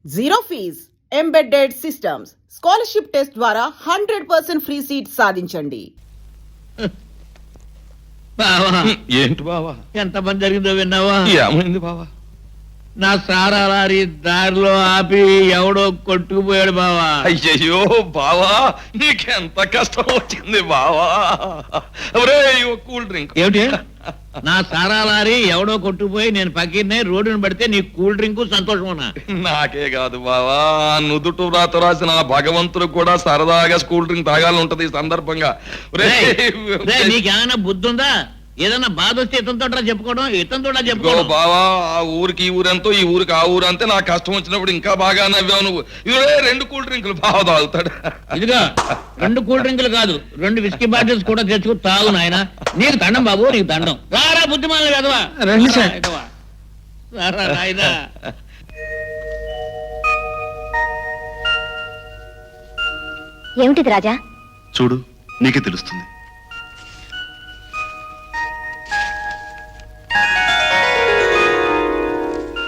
Zero fees embedded systems scholarship test ద్వారా 100% free seat సాధించండి. బావా ఏంటి బావా? ఎంత పని జరిగిందో విన్నావా? ఏమైంది బావా? నా సారా లారీ దారిలో ఆపి ఎవడో కొట్టుకుపోయాడు బావా. అయ్యయ్యో బావా, నీకెంత కష్టం వచ్చింది బావా. ఒరే కూల్ డ్రింక్. ఏమిటి? నా సారా లారీ ఎవడో కొట్టుకుపోయి నేను పక్కనే రోడ్డును పడితే నీ కూల్ డ్రింక్ సంతోషమన్నా? నాకే కాదు బావా, నుదుటు రాత రాసిన భగవంతుడు కూడా సరదాగా కూల్ డ్రింక్ తాగాలని ఉంటది ఈ సందర్భంగా. నీకేమైనా బుద్ధి ఉందా? ఏదన్నా బాధ వస్తే ఇతంతో చెప్పుకోవడం, ఇతంతో చెప్పుకోవడం. బావా, ఆ ఊరికి ఈ ఊరంతో ఈ ఊరికి ఆ ఊరు అంతే. నాకు కష్టం వచ్చినప్పుడు ఇంకా బాగా నవ్వావు నువ్వు. ఇవే 2 కూల్ డ్రింకులు బావ తాగుతాడు. ఇదిగా 2 కూల్ డ్రింకులు కాదు, 2 విస్కీ బాటిల్స్ కూడా తెచ్చుకు తాగు నాయన. నీకు దండం బాబు, నీకు దండం. రారా బుద్ధిమాల కదవా, రారా నాయనా. ఏమిటిది రాజా? చూడు, నీకే తెలుస్తుంది.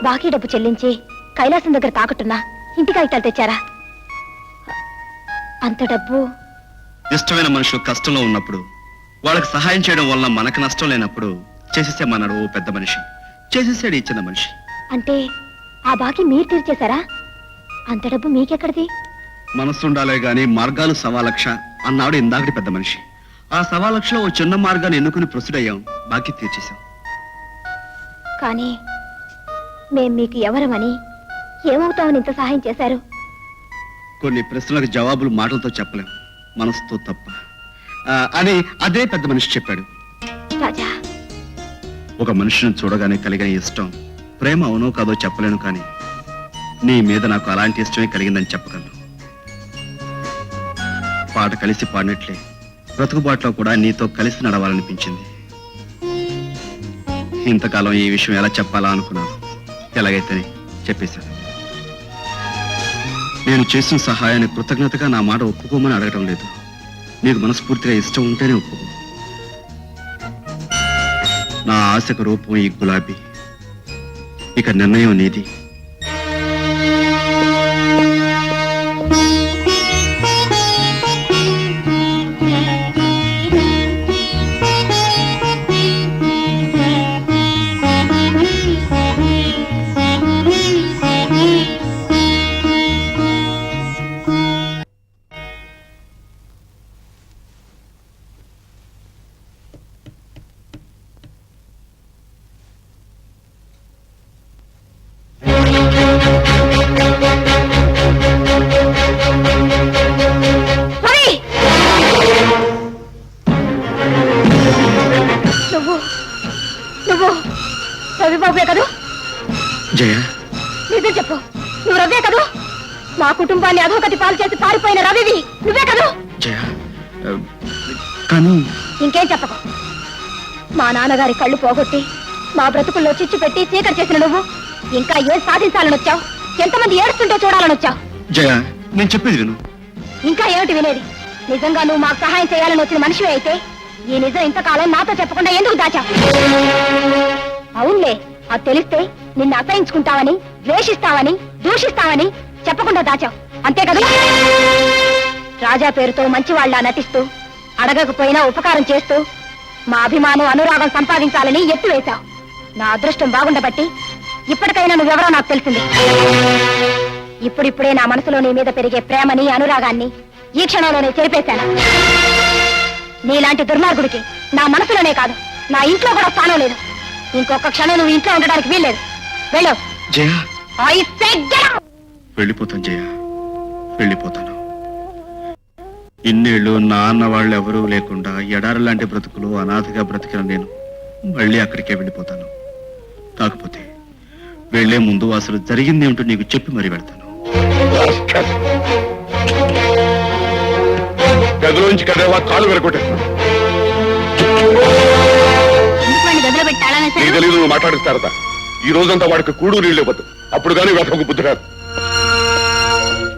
బాకీ డబ్బు చెల్లించి కైలాసం దగ్గర తాకట్టున్నా ఇంటి కాగితాలు తెచ్చారా? అంత డబ్బు. ఇష్టమైన మనుషులు కష్టంలో ఉన్నప్పుడు వాళ్ళకి సహాయం చేయడం వల్ల మనకు నష్టం లేనప్పుడు చేసేసేమన్నాడు ఓ పెద్ద మనిషి. చేసేసాడు ఈ చిన్న మనిషి. అంటే ఆ బాకీ మీరు తీర్చేశారా? అంత డబ్బు మీకెక్కడిది? మనసుండాలే గాని మార్గాలు సవాలక్ష అన్నాడు ఇందాకటి పెద్ద మనిషి. ఆ సవాలక్షలో ఓ చిన్న మార్గాన్ని ఎన్నుకుని ప్రొసీడయ్యాం, బాకీ తీర్చేశాం. కానీ మేం మీకు ఎవరమని, ఏమవుతామని ఇంత సహాయం చేశారు? కొన్ని ప్రశ్నలకు జవాబులు మాటలతో చెప్పలేం, మనసుతో తప్ప అని అదే పెద్ద మనిషి చెప్పాడు. రాజా, ఒక మనిషిని చూడగానే కలిగిన ఇష్టం ప్రేమ అవునో కాదో చెప్పలేను, కానీ నీ మీద నాకు అలాంటి ఇష్టమే కలిగిందని చెప్పగలను. పాట కలిసి పాడినట్లే బ్రతుకుబాట్లో కూడా నీతో కలిసి నడవాలనిపించింది. ఇంతకాలం ఈ విషయం ఎలా చెప్పాలా అనుకున్నాను. ఎలాగైతే చెప్పేశాను. నేను చేసిన సహాయాన్ని కృతజ్ఞతగా నా మాట ఒప్పుకోమని అడగటం లేదు. నీకు మనస్ఫూర్తిగా ఇష్టం ఉంటేనే ఒప్పుకో. నా ఆశకు రూపం ఈ గులాబీ, ఇక నిర్ణయం నీది. రవిబాబువే కదూ? జయ, నిజం చెప్పు, నువ్వు రవే కదూ? మా కుటుంబాన్ని అధోగతి పాలు చేసి పారిపోయిన రవివి నువ్వే కదూ? జయ, కానీ ఇంకేం చెప్పకు. మా నాన్నగారి కళ్ళు పోగొట్టి మా బ్రతుకుల్లో చిచ్చు పెట్టి చీకటి చేసిన నువ్వు ఇంకా ఏం సాధించాలని వచ్చావు? ఎంతమంది ఏడుస్తుంటే చూడాలని వచ్చావు? జయ, నేను చెప్పేది విను. ఇంకా ఏమిటి వినేది? నిజంగా నువ్వు మాకు సహాయం చేయాలని వచ్చిన మనిషివి అయితే ఈ నిజం ఇంతకాలం నాతో చెప్పకుండా ఎందుకు దాచావు? అవునులే, అది తెలిస్తే నిన్ను అసహించుకుంటావని, ద్వేషిస్తావని, దూషిస్తావని చెప్పకుండా దాచావు, అంతే కదా? రాజా పేరుతో మంచివాళ్లా నటిస్తూ, అడగకపోయినా ఉపకారం చేస్తూ మా అభిమానం, అనురాగం సంపాదించాలని ఎత్తు వేశావు. నా అదృష్టం బాగుండబట్టి ఇప్పటికైనా నువ్వెవరో నాకు తెలిసింది. ఇప్పుడిప్పుడే నా మనసులో నీ మీద పెరిగే ప్రేమని, అనురాగాన్ని ఈ క్షణంలోనే చెరిపేశాను. నీలాంటి దుర్మార్గుడికి నా మనసులోనే కాదు, నా ఇంట్లో కూడా స్థానం లేదు. ఇంకొక క్షణం నువ్వు ఇంట్లో ఉండడానికి వీల్లేదు. వెళ్ళు. జయ, I said get out! వెళ్ళిపోతాను జయ, వెళ్ళిపోతాను. ఇన్నేళ్ళు నా అన్న వాళ్ళు ఎవరూ లేకుండా ఎడారి లాంటి బ్రతుకులు అనాథగా బ్రతికిన నేను మళ్ళీ అక్కడికే వెళ్ళిపోతాను. కాకపోతే వెళ్లే ముందు అసలు జరిగింది ఏమిటో నీకు చెప్పి మరీ వెళ్తాను. గదిలోంచి కదేవా కాలు వెరగొట్టేస్తాను. తెలీదు, నువ్వు మాట్లాడిస్తారట. ఈ రోజంతా వాడికి కూడు నీళ్ళు ఇవ్వద్దు, అప్పుడు కానీ వ్యర్థకు బుద్ధి రాదు.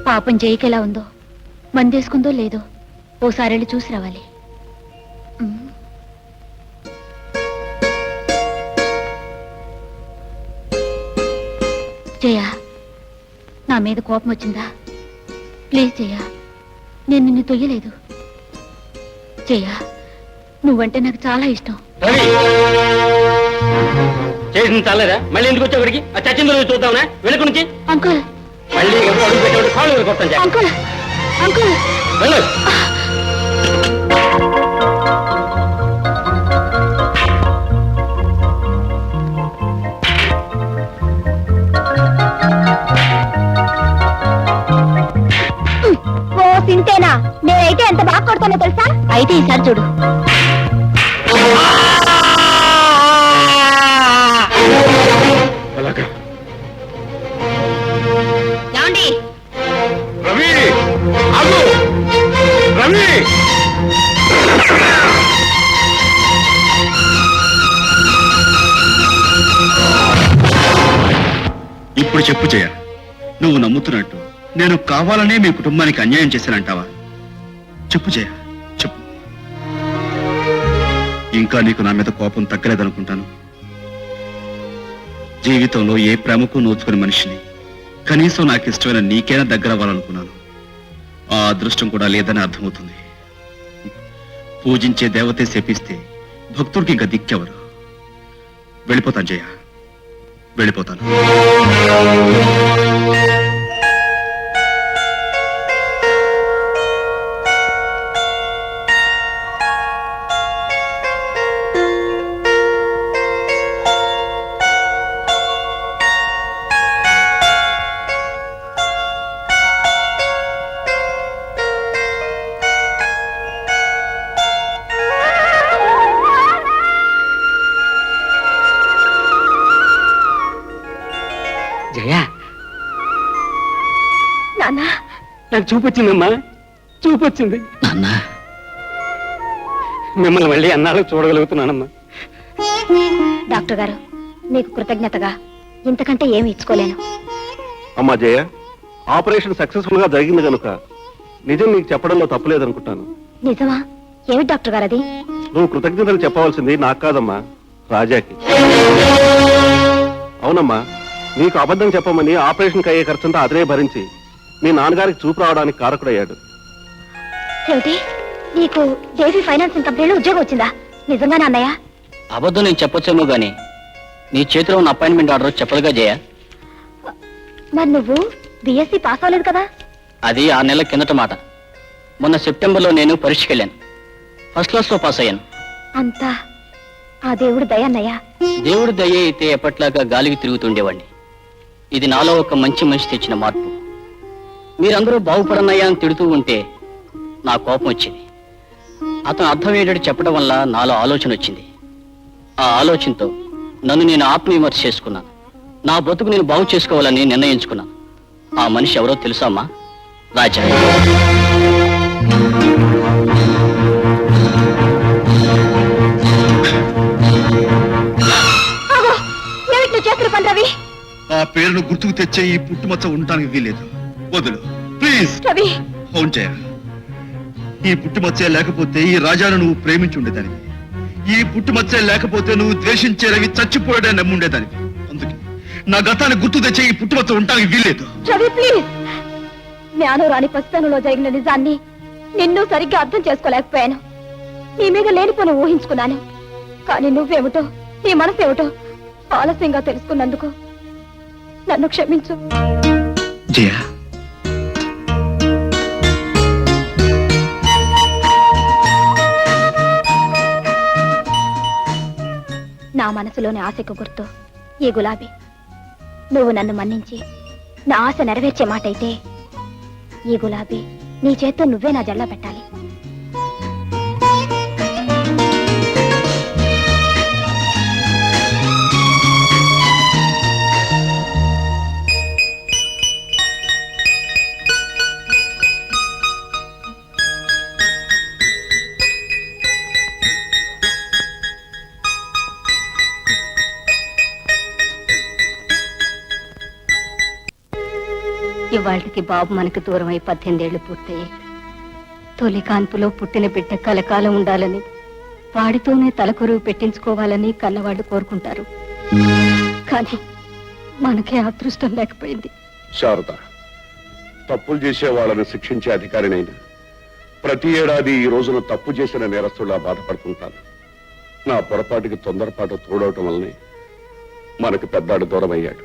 పాపం జైకెలా ఉందో, మందేసుకుందో లేదో ఓసారి వెళ్ళి చూసి రావాలి. జయ, నా మీద కోపం వచ్చిందా? ప్లీజ్ జయ, నేను నిన్ను తొయ్యలేదు. జయ, నువ్వంటే నాకు చాలా ఇష్టం. చేసింది చాలేదా? మళ్ళీ ఎందుకు వచ్చా అక్కడికి? ఆ చచ్చింది రోజు చూద్దామనా? వెనుక నుంచి అంకుల్, మళ్ళీ అడుగు పెట్టేవాడు కాళ్ళు కొడతాను. Uncle, uncle. వెళ్ళు. ఓ సింతేనా? నేనైతే ఎంత బాగా కొడతానో తెలుసా? అయితే ఈసారి చూడు. ఏమండి? రవి ఆగు! రవి ఇప్పుడు చెప్పు జయ, నువ్వు నమ్ముతున్నట్టు నేను కావాలనే మీ కుటుంబానికి అన్యాయం చేశానంటావా? చెప్పు జయ, చెప్పు. ఇంకా నీకు నా మీద కోపం తగ్గలేదనుకుంటాను. జీవితంలో ఏ ప్రేమకు నోచుకుని మనిషిని కనీసం నాకు ఇష్టమైన నీకైనా దగ్గర అవ్వాలనుకున్నాను. ఆ అదృష్టం కూడా లేదని అర్థమవుతుంది. పూజించే దేవతే శపిస్తే భక్తుడికి ఇంకా దిక్కెవరు? వెళ్ళిపోతాను జయ, వెళ్ళిపోతాను. జయా, నాన్న, నాకు చూపొచ్చిందమ్మా, చూపొచ్చింది. నాన్న, మిమ్మల్ని మళ్ళీ అన్నాళ్ళు చూడగలుగుతున్నానమ్మా. డాక్టర్ గారు, మీకు కృతజ్ఞతగా ఇంతకంటే ఏమి ఇచ్చుకోలేను. అమ్మా జయ, ఆపరేషన్ సక్సెస్ఫుల్ గా జరిగింది కనుక నిజం నీకు చెప్పడంలో తప్పులేదనుకుంటాను. నిజమా? ఏమిటి డాక్టర్ గారు అది? నువ్వు కృతజ్ఞతలు చెప్పవలసింది నాకు కాదమ్మా, రాజాకి. అవునమ్మా, నీకు అబద్ధం చెప్పమని ఆపరేషన్కి అయ్యే ఖర్చంతా అతనే భరించి మీ నాన్నగారికి చూపు రావడానికి కారకుడయ్యాడు. ఏమిటి? నీకు దేవి ఫైనాన్సింగ్ కంపెనీలో ఉద్యోగం వచ్చిందా? నిజంగా అన్నయ్య? అబద్ధం నేను చెప్పొచ్చేమో గాని నీ చేతిలో ఉన్న అపాయింట్మెంట్ ఆర్డర్ చెప్పదుగా జయ. మరి నువ్వు బిఎస్సి పాస్ అవ్వలేదు కదా? అది 6 నెలల కిందట మాట. మొన్న సెప్టెంబర్లో నేను పరీక్షకి వెళ్ళాను. ఫస్ట్ క్లాస్ లో పాస్ అయ్యాను. అంతా ఆ దేవుడు దయ అన్నయ్య. దేవుడి దయ అయితే ఎప్పట్లాగా గాలికి తిరుగుతుండేవాడిని. ఇది నాలో ఒక మంచి మనిషి తెచ్చిన మార్పు. మీరందరూ బాగుపడనయ్యా అని తిడుతూ ఉంటే నా కోపం వచ్చింది. అతను అర్థం ఏంటంటే చెప్పడం వల్ల నాలో ఆలోచన వచ్చింది. ఆ ఆలోచనతో నన్ను నేను ఆత్మవిమర్శ చేసుకున్నాను. నా బతుకు నేను బాగు చేసుకోవాలని నిర్ణయించుకున్నాను. ఆ మనిషి ఎవరో తెలుసా అమ్మా? రాజా. ఏమిటి నువ్వు చేస్తున్న పని రవి? ఆ పేరును గుర్తుకు తెచ్చే ఈ పుట్టుమచ్చ ఉండటానికి వీలేదు. వదులు ప్లీజ్. రవి, అవును జయ, ఈ పుట్టుమచ్చే లేకపోతే ఈ రాజాను నువ్వు ప్రేమించి ఉండేదానివి. ఈ పుట్టుమచ్చే లేకపోతే నువ్వు ద్వేషించే రవి చచ్చిపోయాడని నమ్ముండేదానివి. అందుకే నా గతాన్ని గుర్తు తెచ్చే ఈ పుట్టుమచ్చ ఉండటానికి వీలేదు. రవి ప్లీజ్. జ్ఞానం రాని పసితనంలో జరిగిన నిజాన్ని నిన్ను సరిగ్గా అర్థం చేసుకోలేకపోయాను. నీ మీద లేనిపోని ఊహించుకున్నాను. కానీ నువ్వేమిటో, నీ మనసు ఏమిటో ఆలస్యంగా తెలుసుకున్నందుకు నన్ను క్షమించు. జయ, నా మనసులోని ఆశకు గుర్తు ఈ గులాబీ. నువ్వు నన్ను మన్నించి నా ఆశ నెరవేర్చే మాట అయితే ఈ గులాబీ నీ చేత్తో నువ్వే నా జడలో పెట్టాలి. ఇవాళకి బాబు మనకు దూరం అయి 18 ఏళ్లు పూర్తయ్యాయి. తొలి కాన్పులో పుట్టిన బిడ్డ కలకాలం ఉండాలని, వాడితోనే తలకొరువు పెట్టించుకోవాలని కన్నవాళ్ళు కోరుకుంటారు. కానీ మనకే అదృష్టం లేకపోయింది. శారద, తప్పులు చేసే వాళ్ళని శిక్షించే అధికారినైనా ప్రతి ఏడాది ఈ రోజున తప్పు చేసిన నేరస్తులా బాధపడుతుంటాను. నా పొరపాటుకి తొందరపాటు తోడవటం వల్లనే మనకు పెద్దాడు దూరం అయ్యాడు.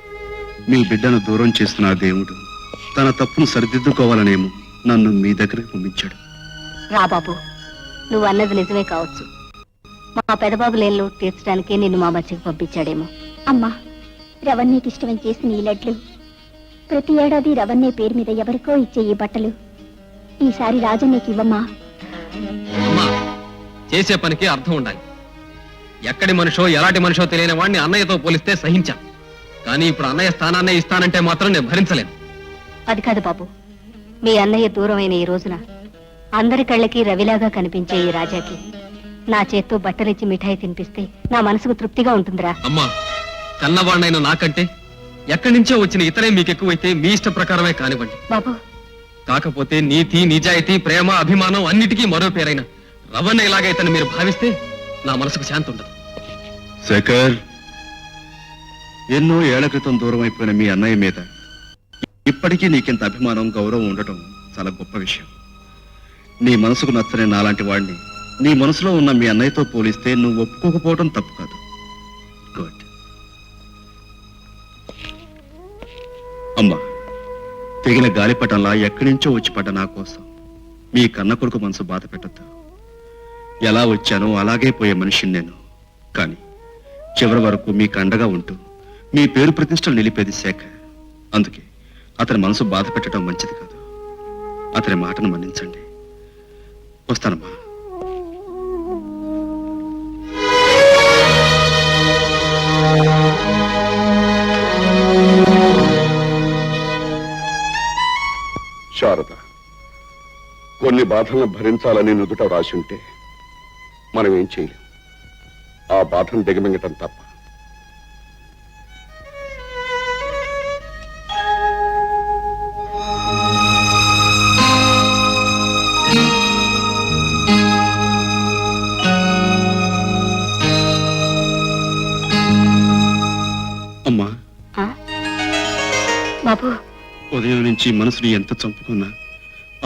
మీ బిడ్డను దూరం చేస్తున్న ఆ దేవుడు తన తప్పును సరిదిద్దుకోవాలనేమో నన్ను మీ దగ్గరికి పంపించాడు. రా బాబు, నువ్వు అన్నది నిజమే కావచ్చు. మా పెదబాబు లేని లోటు తీర్చడానికి నిన్ను మా మధ్యకి పంపించాడేమో. అమ్మా, రవణ్యకి ఇష్టమని చేసిన ఈ లడ్లు, ప్రతి ఏడాది రవణ్య పేరు మీద ఎవరికో ఇచ్చే ఈ బట్టలు ఈసారి రాజన్నకి ఇవ్వమ్మా. అమ్మా, చేసే పనికి అర్థం ఉండాలి. ఎక్కడి మనిషో ఎలాంటి మనిషో తెలియని వాడిని అన్నయ్యతో పోలిస్తే సహించాం. కానీ ఇప్పుడు అన్నయ్య స్థానాన్నే ఇస్తానంటే మాత్రం నేను భరించలేను. అది కాదు బాబు, మీ అన్నయ్య దూరమైన ఈ రోజున అందరి కళ్ళకి రవిలాగా కనిపించే ఈ రాజాకి నా చేత్తో బట్టలిచ్చి మిఠాయి తినిపిస్తే నా మనసుకు తృప్తిగా ఉంటుందిరా. అమ్మా, కన్నవాడినైన నాకంటే ఎక్కడి నుంచో వచ్చిన ఇతరే మీకు ఎక్కువైతే మీ ఇష్ట ప్రకారమే కానివ్వండి. బాబు, కాకపోతే నీతి, నిజాయితీ, ప్రేమ, అభిమానం అన్నిటికీ మరో పేరైన రవణ ఇలాగైతే మీరు భావిస్తే నా మనసుకు శాంతి ఉండదు. శేఖర్, ఎన్నో ఏళ్ల క్రితం దూరం అయిపోయిన మీ అన్నయ్య మీద ఇప్పటికీ నీకింత అభిమానం, గౌరవం ఉండటం చాలా గొప్ప విషయం. నీ మనసుకు నచ్చని నాలాంటి వాడిని నీ మనసులో ఉన్న మీ అన్నయ్యతో పోలిస్తే నువ్వు ఒప్పుకోకపోవడం తప్పు కాదు. గుడ్. అమ్మా, తెగిన గాలిపటంలా ఎక్కడి నుంచో వచ్చి పడ్డ నా కోసం మీ కన్న కొడుకు మనసు బాధ పెట్టద్దు. ఎలా వచ్చానో అలాగే పోయే మనిషిని నేను. కానీ చివరి వరకు మీకు అండగా ఉంటూ మీ పేరు ప్రతిష్టలు నిలిపేది శేఖర్. అందుకే అతని మనసు బాధ పెట్టడం మంచిది కాదు. అతని మాటను మన్నించండి. వస్తానమ్మా. శారద, కొన్ని బాధలను భరించాలని నుదుట రాసి ఉంటే మనం ఏం చేయలేం. ఆ బాధను దిగమింగటం తప్ప. అమ్మా, బాబు, ఉదయం నుంచి మనసుని ఎంత చంపుకున్నా,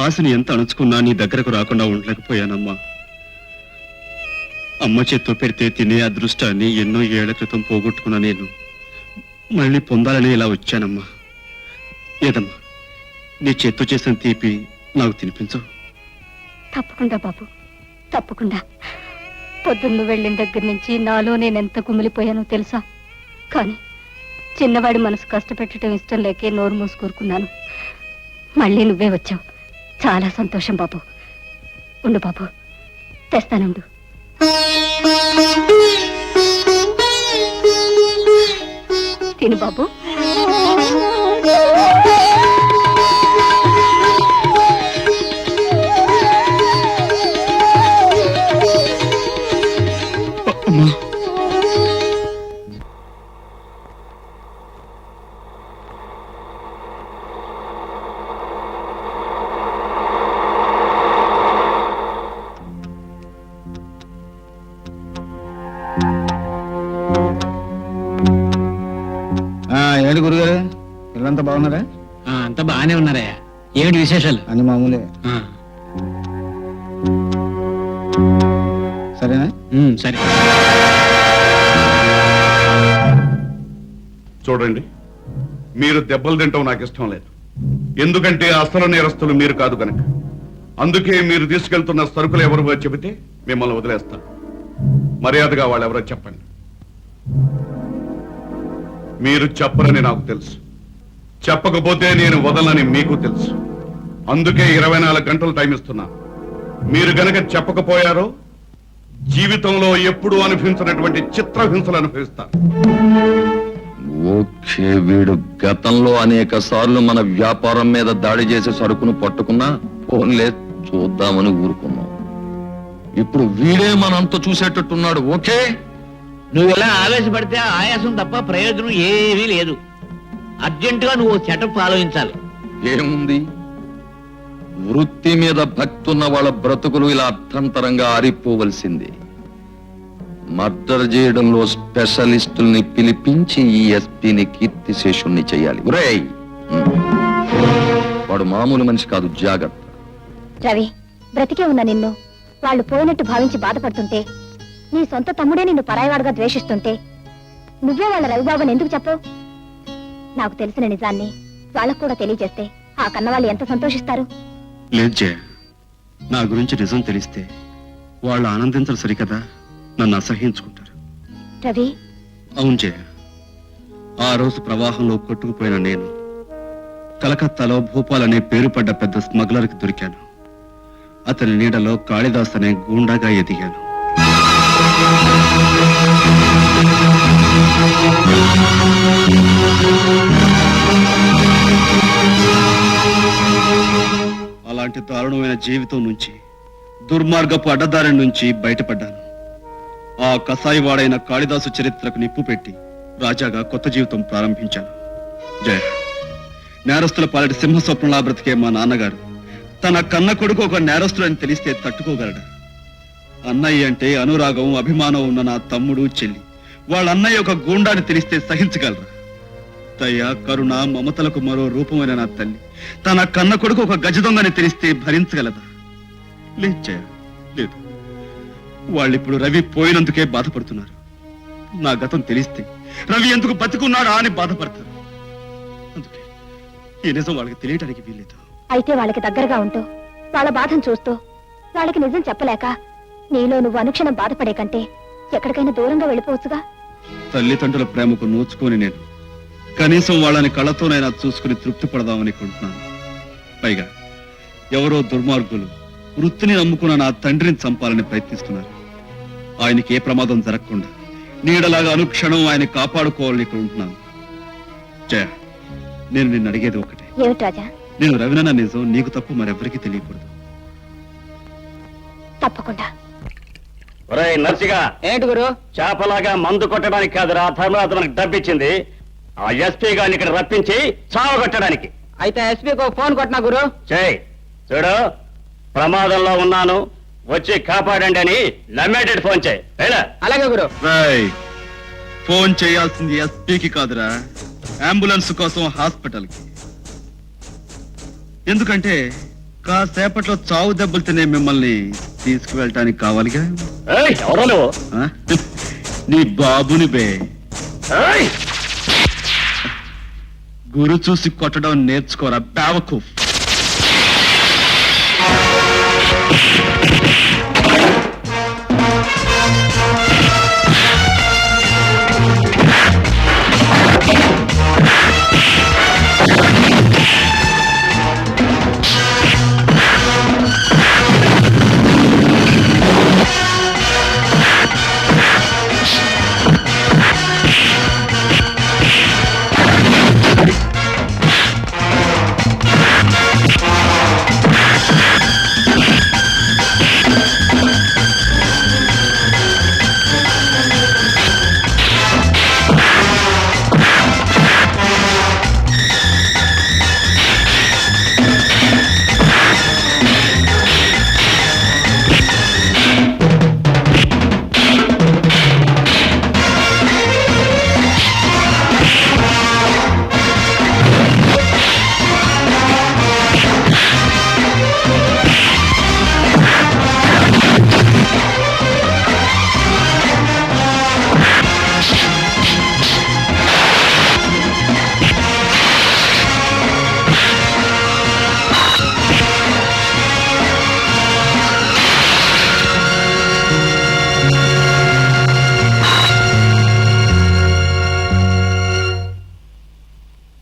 ఆశని ఎంత అణుచుకున్నా నీ దగ్గరకు రాకుండా ఉండలేకపోయానమ్మా. అమ్మ చేత్తో పెడితే తినే అదృష్టాన్ని ఎన్నో ఏళ్ల క్రితం పోగొట్టుకున్నా నేను మళ్ళీ పొందాలని ఇలా వచ్చానమ్మా. ఏదమ్మా, నీ చేత్తో చేసిన తీపి నాకు తినిపించు. తప్పకుండా బాబు, తప్పకుండా. పొద్దున్న వెళ్ళిన దగ్గర నుంచి నాలో నేనెంత కుమిలిపోయానో తెలుసా? కానీ చిన్నవాడి మనసు కష్టపెట్టడం ఇష్టం లేకే నోరు మూసుకూరుకున్నాను. మళ్ళీ నువ్వే వచ్చావు. చాలా సంతోషం బాబు. ఉండు బాబు, తెస్తానుండు. తిను బాబు. ఏంటి గురుగారు, పిల్లలంతా బాగున్నారా? అంతా బాగానే ఉన్నారయ్యా. ఏమిటి విశేషాలు? అని మామూలే. సరేనా? సరే. చూడండి, మీరు దెబ్బలు తింటాం నాకు ఇష్టం లేదు. ఎందుకంటే అసలు నేరస్తులు మీరు కాదు కనుక. అందుకే మీరు తీసుకెళ్తున్న సరుకులు ఎవరు చెబితే మిమ్మల్ని వదిలేస్తాను. మర్యాదగా వాళ్ళెవరో చెప్పండి. మీరు చెప్పరని నాకు తెలుసు, చెప్పకపోతే నేను వదలని మీకు తెలుసు. అందుకే 24 గంటలు టైం ఇస్తున్నా. మీరు గనక చెప్పకపోయారో జీవితంలో ఎప్పుడూ అనుభవించినటువంటి చిత్రహింసలు అనుభవిస్తారు. ఓకే, వీడు గతంలో అనేక సార్లు మన వ్యాపారం మీద దాడి చేసే సరుకును పట్టుకున్నా ఫోన్లే చూద్దామని ఊరుకున్నాం. ఇప్పుడు వీడే మనంతా చూసేటట్టున్నాడు. ఓకే, నువ్వు ఎలా ఆవేశపడితే ఆయాసం తప్ప ప్రయోజనం ఏమీ లేదు. అర్జెంటుగా నువ్వు సెటప్ ఆలోచించాలి. ఏముంది, వృత్తి మీద భక్తి ఉన్న వాళ్ళ బ్రతుకులు ఇలా అర్థంతరంగా ఆరిపోవలసింది. మర్డర్ చేయడంలో స్పెషలిస్టుల్ని పిలిపించి ఈ ఎస్పీని కీర్తిశేషుణ్ణి చేయాలి. ఒరేయ్, వాడు మామూలు మనిషి కాదు, జాగ్రత్త. రవి, బ్రతికే ఉన్న నిన్ను వాళ్ళు పోయినట్టు భావించి బాధపడుతుంటే, నీ సొంత తమ్ముడే నిన్ను పరాయివాడుగా ద్వేషిస్తుంటే నువ్వే వాళ్ళ రవిబాబుని ఎందుకు చెప్పవు? నాకు తెలిసిన నిజాన్ని వాళ్ళకు కూడా తెలియజేస్తే ఆ కన్నవాళ్ళు ఎంత సంతోషిస్తారు. లేదు జయ, నా గురించి నిజం తెలిస్తే వాళ్ళు ఆనందించరు సరికదా, నన్ను అసహ్యించుకుంటారు. రవి, అవును జయ, ఆ రోజు ప్రవాహంలో కొట్టుకుపోయిన నేను కలకత్తాలో భూపాల్ అనే పేరు పడ్డ పెద్ద స్మగ్లర్కి దొరికాను. అతని నీడలో కాళిదాస్ అనే గూండాగా ఎదిగాను. అలాంటి దారుణమైన జీవితం నుంచి, దుర్మార్గపు అడ్డదారి నుంచి బయటపడ్డాను. ఆ కసాయివాడైన కాళిదాసు చరిత్రకు నిప్పు పెట్టి రాజాగా కొత్త జీవితం ప్రారంభించాను. జయ, నేరస్తుల పాలటి సింహస్వప్నంలా బ్రతికే మా నాన్నగారు తన కన్న కొడుకు ఒక నేరస్తులని తెలిస్తే తట్టుకోగలడా? అన్నయ్య అంటే అనురాగం, అభిమానం ఉన్న నా తమ్ముడు, చెల్లి వాళ్ళ అన్నయ్య ఒక గూండాని తెలిస్తే సహించగలరా? దయ, కరుణ, మమతలకు మరో రూపమైన నా తల్లి తన కన్న కొడుకు ఒక గజ దొంగని తెలిస్తే భరించగలదా? లేదు జయ, లేదు. వాళ్ళిప్పుడు రవి పోయినందుకే బాధపడుతున్నారు. నా గతం తెలిస్తే రవి ఎందుకు బతికున్నాడా అని బాధపడతారు. అందుకే ఈ నిజం వాళ్ళకి తెలియటానికి వీల్లేదు. అయితే వాళ్ళకి దగ్గరగా ఉంటూ వాళ్ళ బాధను చూస్తూ వాళ్ళకి నిజం చెప్పలేక నీలో నువ్వు అనుక్షణం బాధపడే కంటే ఎక్కడికైనా దూరంగా వెళ్ళిపోవచ్చుగా. తల్లిదండ్రుల ప్రేమకు నోచుకొని నేను కనీసం వాళ్ళని కళ్ళతోనైనా చూసుకుని తృప్తి పడదామని కొంటున్నాను. పైగా ఎవరో దుర్మార్గులు వృత్తిని నమ్ముకున్న నా తండ్రిని చంపాలని ప్రయత్నిస్తున్నారు. ఆయనకి ఏ ప్రమాదం జరగకుండా నీడలాగా అనుక్షణం ఆయన కాపాడుకోవాలని ఇక్కడ ఉంటున్నాను. జయ, నేను నిన్ను అడిగేది ఒకటే. ఏమిటి రాజా? నేను రవినన్న నిజం నీకు తప్పు మరెవరికి తెలియకూడదు. తప్పకుండా. నర్సిగా ఏంటి గురు? చేపలాగా మందు కొట్టడానికి కాదురా ధర్మరాజు మనకు డబ్బిచ్చింది. ఆ ఎస్పీ గారిని ఇక్కడ రప్పించి చావగొట్టడానికి. అయితే ఎస్పీకి ఫోన్ కొట్టినా గురు. చేయి. చూడు, ప్రమాదంలో ఉన్నాను, వచ్చి కాపాడండి అని నమ్మేటట్టు ఫోన్ చేయి. అలాగే గురు. ఫోన్ చేయాల్సింది ఎస్పీకి కాదురా, అంబులెన్స్ కోసం హాస్పిటల్కి. ఎందుకంటే కాసేపట్లో చావు దెబ్బలు తినే మిమ్మల్ని తీసుకువెళ్ళటానికి కావాలిగా. ఎవరో నువ్వు? నీ బాబుని బే. గురు చూసి కొట్టడం నేర్చుకోరా బేవకు.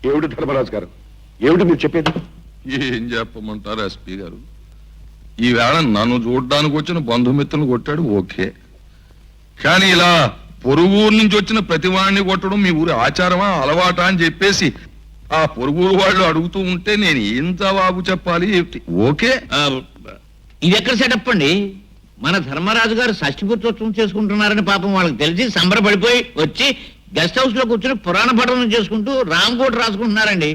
ఏమిటి ధర్మరాజు గారు, ఏమిటి మీరు చెప్పేది? ఏం చెప్పమంటారు ఎస్పీ గారు? ఈవేళ నన్ను చూడడానికి వచ్చిన బంధుమిత్రులు కొట్టాడు, ఓకే. కానీ ఇలా పొరుగురు నుంచి వచ్చిన ప్రతి వాడిని కొట్టడం మీ ఊరి ఆచారమా, అలవాటా అని చెప్పేసి ఆ పొరుగురు వాళ్ళు అడుగుతూ ఉంటే నేను ఏం జవాబు చెప్పాలి? ఓకే. ఇది ఎక్కడ సెటప్ అండి? మన ధర్మరాజు గారు షష్ఠిపూర్తోత్సవం చేసుకుంటున్నారని పాపం వాళ్ళకి తెలిసి సంబరపడిపోయి వచ్చి గెస్ట్ హౌస్ లో కూర్చొని పురాణ పఠనం చేసుకుంటూ రాంకోట్ రాసుకుంటున్నారండి.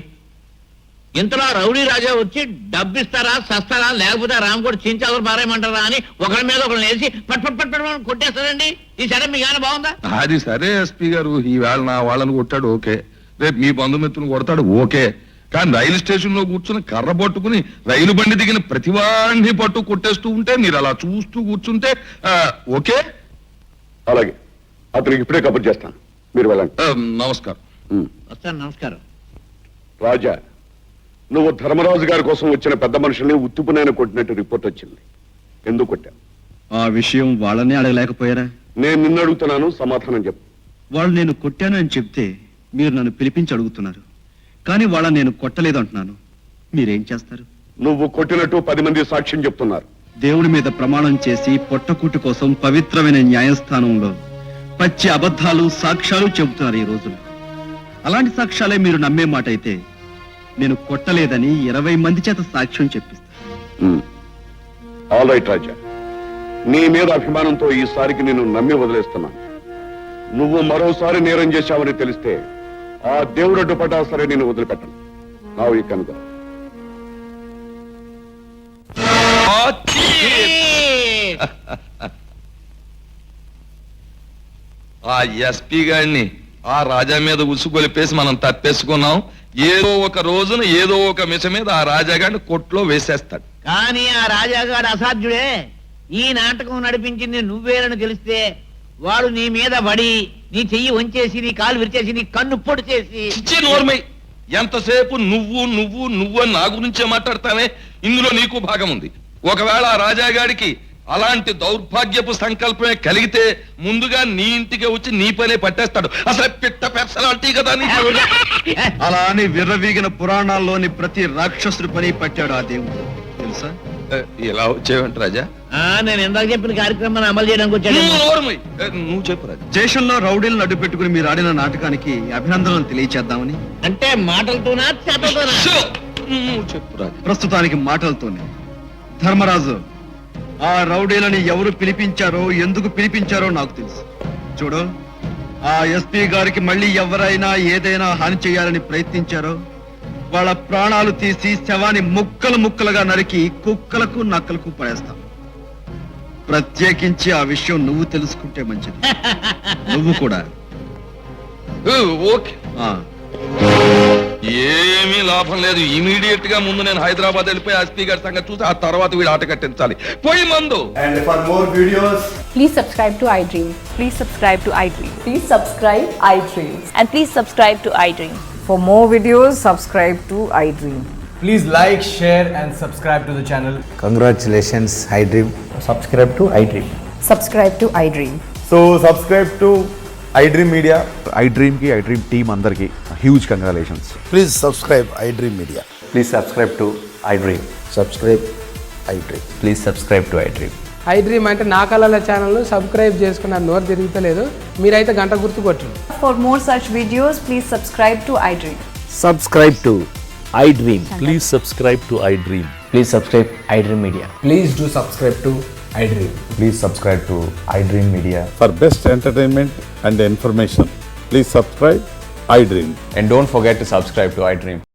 ఇంతలో రౌడీ రాజా వచ్చి డబ్బిస్తారా సస్తారా లేకపోతే రాంకోట్ చించాలు పారేయమంటారా అని ఒకరి మీద ఒకరిని వేసి పట్ పట్ పట్ పట్ కొట్టేస్తారండి. ఈ సరే మీ గానే బాగుందా? అది సరే ఎస్పీ గారు, ఈవేళ నా వాళ్ళని కొట్టాడు, ఓకే. రేపు మీ బంధుమిత్రులు కొడతాడు, ఓకే. కానీ రైలు స్టేషన్ లో కూర్చుని కర్ర పట్టుకుని రైలు బండి దిగిన ప్రతివాడిని పట్టు కొట్టేస్తూ ఉంటే మీరు అలా చూస్తూ కూర్చుంటే ఓకే. అలాగే అతనికి ఇప్పుడే కబుర్ చేస్తాను, మీరు వెళ్ళండి. నమస్కారం. వస్తాను, నమస్కారం. రాజా, నువ్వు ధర్మరాజు గారి కోసం వచ్చిన పెద్ద మనుషుల్ని ఉత్తుపునైనా కొట్టినట్టు రిపోర్ట్ వచ్చింది. ఎందుకు కొట్టా? ఆ విషయం వాళ్ళనే అడగలేకపోయారా? నేను నిన్ను అడుగుతున్నాను, సమాధానం చెప్పు. వాళ్ళు నేను కొట్టాను అని చెప్తే మీరు నన్ను పిలిపించి అడుగుతున్నారు, కానీ వాళ్ళని నేను కొట్టలేదు అంటున్నాను. మీరేం చేస్తారు? నువ్వు కొట్టినట్టు 10 మంది సాక్ష్యం చెప్తున్నారు. దేవుడి మీద ప్రమాణం చేసి పొట్టకూటి కోసం పవిత్రమైన న్యాయస్థానంలో పచ్చి అబద్ధాలు సాక్ష్యాలు చెబుతున్నారు ఈ రోజుల్లో. అలాంటి సాక్ష్యాలే మీరు నమ్మే మాట అయితే నేను కొట్టలేదని 20 మంది చేత సాక్ష్యం చెప్పిస్తాను. ఆల్ రైట్ రాజా, నీ మీద అభిమానంతో ఈసారికి నేను నమ్మి వదిలేస్తున్నాను. నువ్వు మరోసారి నేరం చేశావని తెలిస్తే ఆ దేవుడు అడ్డుపడ్డా సరే నేను వదిలిపెట్టను. నావు ఈ కనుక ఆ ఎస్పీ గారిని ఆ రాజా మీద ఉసుగొలిపేసి మనం తప్పేసుకున్నాం. ఏదో ఒక రోజున ఏదో ఒక మిష మీద ఆ రాజా గారిని కొట్లో వేసేస్తాడు. కానీ ఆ రాజాగాడు అసాధ్యుడే. ఈ నాటకం నడిపించింది నువ్వేనని తెలిస్తే వాడు నీ మీద పడి నీ చెయ్యి వంచేసి నీ కాలు విరిచేసి నీ కన్ను పొడి చేసి ఇచ్చే నోర్మై, ఎంతసేపు నువ్వు నువ్వు నువ్వు అని నా గురించే మాట్లాడతానే. ఇందులో నీకు భాగం ఉంది. ఒకవేళ ఆ రాజాగాడికి అలాంటి దౌర్భాగ్యపు సంకల్పమే కలిగితే ముందుగా నీ ఇంటికి వచ్చి నీ పనే పట్టేస్తాడు. అసలు పిట్ట పర్సనాలిటీ కదా నీ. అలా అని విర్రవీగిన పురాణాల్లోని ప్రతి రాక్షసుడి పని పట్టాడు ఆ దేవుడు, తెలుసా? ఇలా వచ్చేవంట రాజా? నేను ఇందాక చెప్పిన కార్యక్రమాన్ని అమలు చేయడానికి వచ్చాడు. నువ్వు చెప్పు రాజా. దేశంలో రౌడీలను అడ్డు పెట్టుకుని మీరు ఆడిన నాటకానికి అభినందనలు తెలియచేద్దామని. అంటే మాటలతోనా చేతలతోనా? నువ్వు చెప్పు రాజా. ప్రస్తుతానికి మాటలతోనే. ధర్మరాజు, ఆ రౌడీలని ఎవరు పిలిపించారో ఎందుకు పిలిపించారో నాకు తెలుసు. చూడు, ఆ ఎస్పీ గారికి మళ్ళీ ఎవరైనా ఏదైనా హాని చేయాలని ప్రయత్నించారో వాళ్ళ ప్రాణాలు తీసి శవాన్ని ముక్కలు ముక్కలుగా నరికి కుక్కలకు నక్కలకు పడేస్తాం. ప్రత్యేకించి ఆ విషయం నువ్వు తెలుసుకుంటే మంచిది. నువ్వు కూడా. ఓకే, ఏమీ లాభం లేదు. ఇమీడియట్ గా ముందు నేను హైదరాబాద్ వెళ్ళిపోయి ఎస్పీ గారి సంగతి చూసి ఆ తర్వాత వీడు ఆట కట్టించాలి. పోయి మందు. And for more videos, please subscribe to iDream. Please subscribe to iDream. Please subscribe iDream. And please subscribe to iDream. For more videos, subscribe to iDream. please like, share and subscribe to the channel. Congratulations, iDream. Subscribe to iDream. Subscribe to iDream. So subscribe to iDream Media. iDream ki iDream team అందరికి huge congratulations. Please subscribe iDream Media. Please subscribe to iDream. Subscribe iDream. Please subscribe to iDream. iDream అంటే నా కళల channel subscribe చేసుకున్న నోరు తిరుగుతలేదు. మీరైతే గంట గుర్తు కొట్టండి. For more such videos, please subscribe to iDream. Subscribe to iDream. Please subscribe to iDream. Please subscribe iDream Media. Please do subscribe to iDream. Please subscribe to iDream Media. For best entertainment and information, please subscribe iDream. And don't forget to subscribe to iDream.